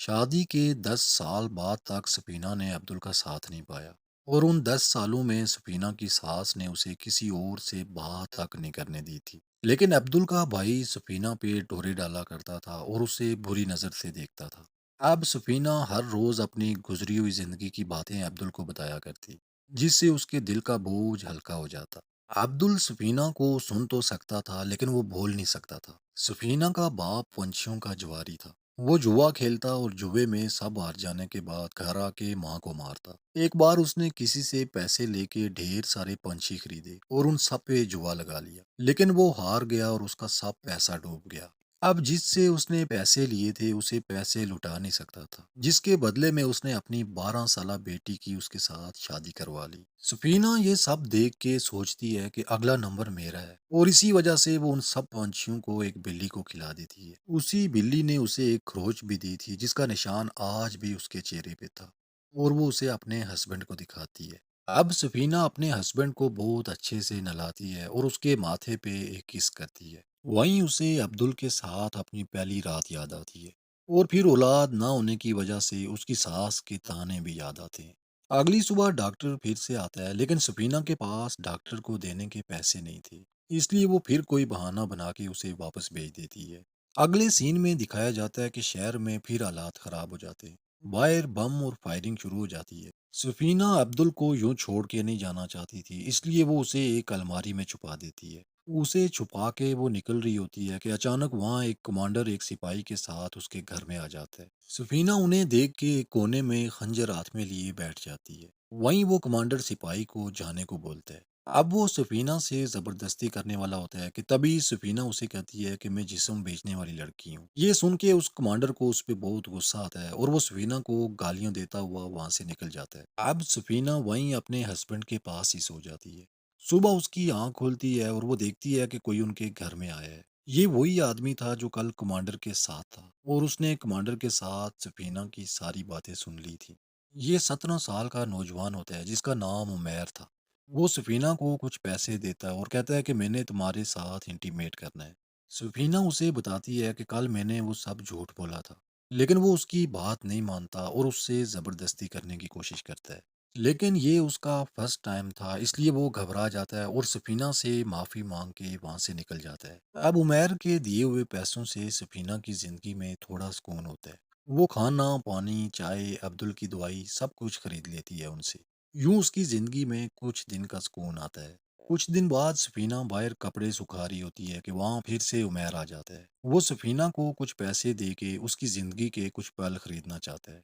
شادی کے 10 سال بعد تک سفینہ نے عبدل کا ساتھ نہیں پایا، اور ان 10 سالوں میں سفینہ کی ساس نے اسے کسی اور سے بات تک نہیں کرنے دی تھی۔ لیکن عبدل کا بھائی سفینہ پہ ڈورے ڈالا کرتا تھا اور اسے بری نظر سے دیکھتا تھا۔ اب سفینہ ہر روز اپنی گزری ہوئی زندگی کی باتیں عبدل کو بتایا کرتی، جس سے اس کے دل کا بوجھ ہلکا ہو جاتا۔ عبدل سفینہ کو سن تو سکتا تھا لیکن وہ بول نہیں سکتا تھا۔ سفینہ کا باپ پنچھیوں کا جواری تھا، وہ جوا کھیلتا اور جوے میں سب ہار جانے کے بعد گھر آ کے ماں کو مارتا۔ ایک بار اس نے کسی سے پیسے لے کے ڈھیر سارے پنچھی خریدے اور ان سب پہ جوا لگا لیا، لیکن وہ ہار گیا اور اس کا سب پیسہ ڈوب گیا۔ اب جس سے اس نے پیسے لیے تھے اسے پیسے لٹا نہیں سکتا تھا، جس کے بدلے میں اس نے اپنی 12 سالہ بیٹی کی اس کے ساتھ شادی کروا لی۔ سفینہ یہ سب دیکھ کے سوچتی ہے کہ اگلا نمبر میرا ہے، اور اسی وجہ سے وہ ان سب پنچھیوں کو ایک بلی کو کھلا دیتی ہے۔ اسی بلی نے اسے ایک کھروچ بھی دی تھی جس کا نشان آج بھی اس کے چہرے پہ تھا، اور وہ اسے اپنے ہسبینڈ کو دکھاتی ہے۔ اب سفینہ اپنے ہسبینڈ کو بہت اچھے سے نہلاتی ہے اور اس کے ماتھے پہ ایک کس کرتی ہے۔ وہیں اسے عبدل کے ساتھ اپنی پہلی رات یاد آتی ہے، اور پھر اولاد نہ ہونے کی وجہ سے اس کی ساس کے تانے بھی یاد آتے ہیں۔ اگلی صبح ڈاکٹر پھر سے آتا ہے، لیکن سفینہ کے پاس ڈاکٹر کو دینے کے پیسے نہیں تھے، اس لیے وہ پھر کوئی بہانہ بنا کے اسے واپس بھیج دیتی ہے۔ اگلے سین میں دکھایا جاتا ہے کہ شہر میں پھر حالات خراب ہو جاتے ہیں، باہر بم اور فائرنگ شروع ہو جاتی ہے۔ سفینہ عبدل کو یوں چھوڑ کے نہیں جانا چاہتی تھی، اس لیے وہ اسے ایک الماری میں چھپا دیتی ہے۔ اسے چھپا کے وہ نکل رہی ہوتی ہے کہ اچانک وہاں ایک کمانڈر ایک سپاہی کے ساتھ اس کے گھر میں آ جاتا ہے۔ سفینہ انہیں دیکھ کے ایک کونے میں خنجر ہاتھ میں لیے بیٹھ جاتی ہے۔ وہیں وہ کمانڈر سپاہی کو جانے کو بولتا ہے۔ اب وہ سفینہ سے زبردستی کرنے والا ہوتا ہے کہ تبھی سفینہ اسے کہتی ہے کہ میں جسم بیچنے والی لڑکی ہوں۔ یہ سن کے اس کمانڈر کو اس پہ بہت غصہ آتا ہے اور وہ سفینہ کو گالیاں دیتا ہوا وہاں سے نکل جاتا ہے۔ اب سفینہ وہیں اپنے ہسبینڈ کے پاس ہی سو جاتی ہے۔ صبح اس کی آنکھ کھلتی ہے اور وہ دیکھتی ہے کہ کوئی ان کے گھر میں آیا ہے۔ یہ وہی آدمی تھا جو کل کمانڈر کے ساتھ تھا، اور اس نے کمانڈر کے ساتھ سفینہ کی ساری باتیں سن لی تھی۔ یہ 17 سال کا نوجوان ہوتا ہے جس کا نام عمیر تھا۔ وہ سفینہ کو کچھ پیسے دیتا ہے اور کہتا ہے کہ میں نے تمہارے ساتھ انٹیمیٹ کرنا ہے۔ سفینہ اسے بتاتی ہے کہ کل میں نے وہ سب جھوٹ بولا تھا، لیکن وہ اس کی بات نہیں مانتا اور اس سے زبردستی کرنے کی کوشش کرتا ہے۔ لیکن یہ اس کا فرسٹ ٹائم تھا، اس لیے وہ گھبرا جاتا ہے اور سفینہ سے معافی مانگ کے وہاں سے نکل جاتا ہے۔ اب عمیر کے دیے ہوئے پیسوں سے سفینہ کی زندگی میں تھوڑا سکون ہوتا ہے۔ وہ کھانا، پانی، چائے، عبدل کی دوائی سب کچھ خرید لیتی ہے ان سے۔ یوں اس کی زندگی میں کچھ دن کا سکون آتا ہے۔ کچھ دن بعد سفینہ باہر کپڑے سکھا رہی ہوتی ہے کہ وہاں پھر سے عمیر آ جاتا ہے۔ وہ سفینہ کو کچھ پیسے دے کے اس کی زندگی کے کچھ پل خریدنا چاہتا ہے۔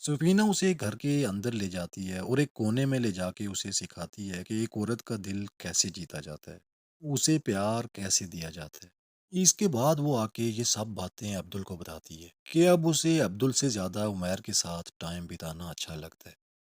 سفینہ اسے گھر کے اندر لے جاتی ہے اور ایک کونے میں لے جا کے اسے سکھاتی ہے کہ ایک عورت کا دل کیسے جیتا جاتا ہے، اسے پیار کیسے دیا جاتا ہے۔ اس کے بعد وہ آ کے یہ سب باتیں عبدل کو بتاتی ہے کہ اب اسے عبدل سے زیادہ عمیر کے ساتھ ٹائم بتانا اچھا لگتا ہے۔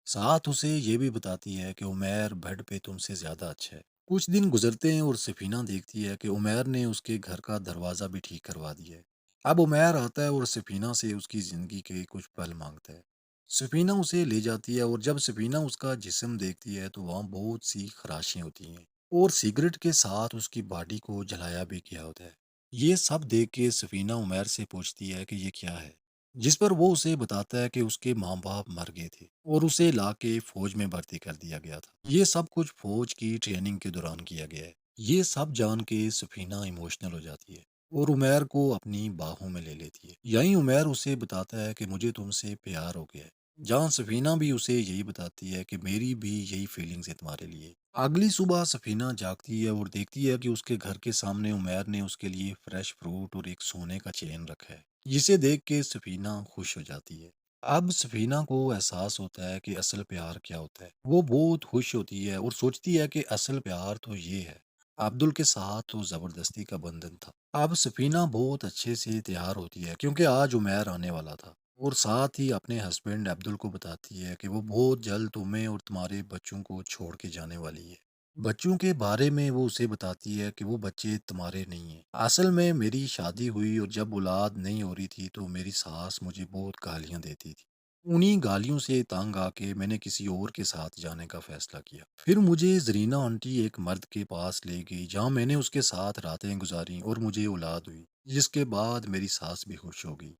ساتھ اسے یہ بھی بتاتی ہے کہ عمیر بیڈ پہ تم سے زیادہ اچھا ہے۔ کچھ دن گزرتے ہیں اور سفینہ دیکھتی ہے کہ عمیر نے اس کے گھر کا دروازہ بھی ٹھیک کروا دیا ہے۔ اب عمیر آتا ہے اور سفینہ سے اس کی زندگی کے کچھ پل مانگتا ہے۔ سفینہ اسے لے جاتی ہے اور جب سفینہ اس کا جسم دیکھتی ہے تو وہاں بہت سی خراشیں ہوتی ہیں، اور سگریٹ کے ساتھ اس کی باڈی کو جلایا بھی کیا ہوتا ہے۔ یہ سب دیکھ کے سفینہ عمیر سے پوچھتی ہے کہ یہ کیا ہے، جس پر وہ اسے بتاتا ہے کہ اس کے ماں باپ مر گئے تھے اور اسے لا کے فوج میں بھرتی کر دیا گیا تھا۔ یہ سب کچھ فوج کی ٹریننگ کے دوران کیا گیا ہے۔ یہ سب جان کے سفینہ ایموشنل ہو جاتی ہے اور عمیر کو اپنی باہوں میں لے لیتی ہے۔ یہیں عمیر اسے بتاتا ہے کہ مجھے تم سے پیار ہو گیا ہے، جہاں سفینہ بھی اسے یہی بتاتی ہے کہ میری بھی یہی فیلنگز ہے تمہارے لیے۔ اگلی صبح سفینہ جاگتی ہے اور دیکھتی ہے کہ اس کے گھر کے سامنے عمیر نے اس کے لیے فریش فروٹ اور ایک سونے کا چین رکھا ہے، جسے دیکھ کے سفینہ خوش ہو جاتی ہے۔ اب سفینہ کو احساس ہوتا ہے کہ اصل پیار کیا ہوتا ہے۔ وہ بہت خوش ہوتی ہے اور سوچتی ہے کہ اصل پیار تو یہ ہے۔ عبدل کے ساتھ تو زبردستی کا بندھن تھا۔ اب سفینہ بہت اچھے سے تیار ہوتی ہے کیونکہ آج عمیر آنے والا تھا، اور ساتھ ہی اپنے ہسبینڈ عبدل کو بتاتی ہے کہ وہ بہت جلد تمہیں اور تمہارے بچوں کو چھوڑ کے جانے والی ہے۔ بچوں کے بارے میں وہ اسے بتاتی ہے کہ وہ بچے تمہارے نہیں ہیں، اصل میں میری شادی ہوئی اور جب اولاد نہیں ہو رہی تھی تو میری ساس مجھے بہت گالیاں دیتی تھی۔ انہی گالیوں سے تنگ آ کے میں نے کسی اور کے ساتھ جانے کا فیصلہ کیا۔ پھر مجھے زرینہ آنٹی ایک مرد کے پاس لے گئی جہاں میں نے اس کے ساتھ راتیں گزاری اور مجھے اولاد ہوئی، جس کے بعد میری ساس بھی خوش ہو گئی۔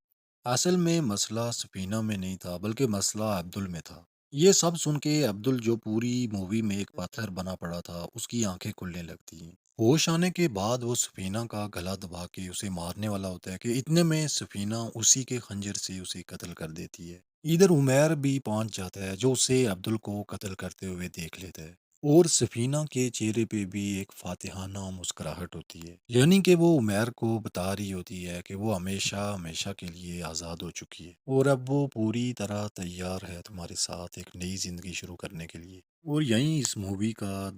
اصل میں مسئلہ سفینہ میں نہیں تھا بلکہ مسئلہ عبدل میں تھا۔ یہ سب سن کے عبدل، جو پوری مووی میں ایک پتھر بنا پڑا تھا، اس کی آنکھیں کھلنے لگتی ہیں۔ ہوش آنے کے بعد وہ سفینہ کا گلا دبا کے اسے مارنے والا ہوتا ہے کہ اتنے میں سفینہ اسی کے خنجر سے اسے قتل کر دیتی ہے۔ ادھر عمیر بھی پہنچ جاتا ہے جو اسے عبدل کو قتل کرتے ہوئے دیکھ لیتا ہے، اور سفینہ کے چہرے پہ بھی ایک فاتحانہ مسکراہٹ ہوتی ہے، یعنی کہ وہ عمیر کو بتا رہی ہوتی ہے کہ وہ ہمیشہ ہمیشہ کے لیے آزاد ہو چکی ہے، اور اب وہ پوری طرح تیار ہے تمہارے ساتھ ایک نئی زندگی شروع کرنے کے لیے۔ اور یہیں اس مووی کا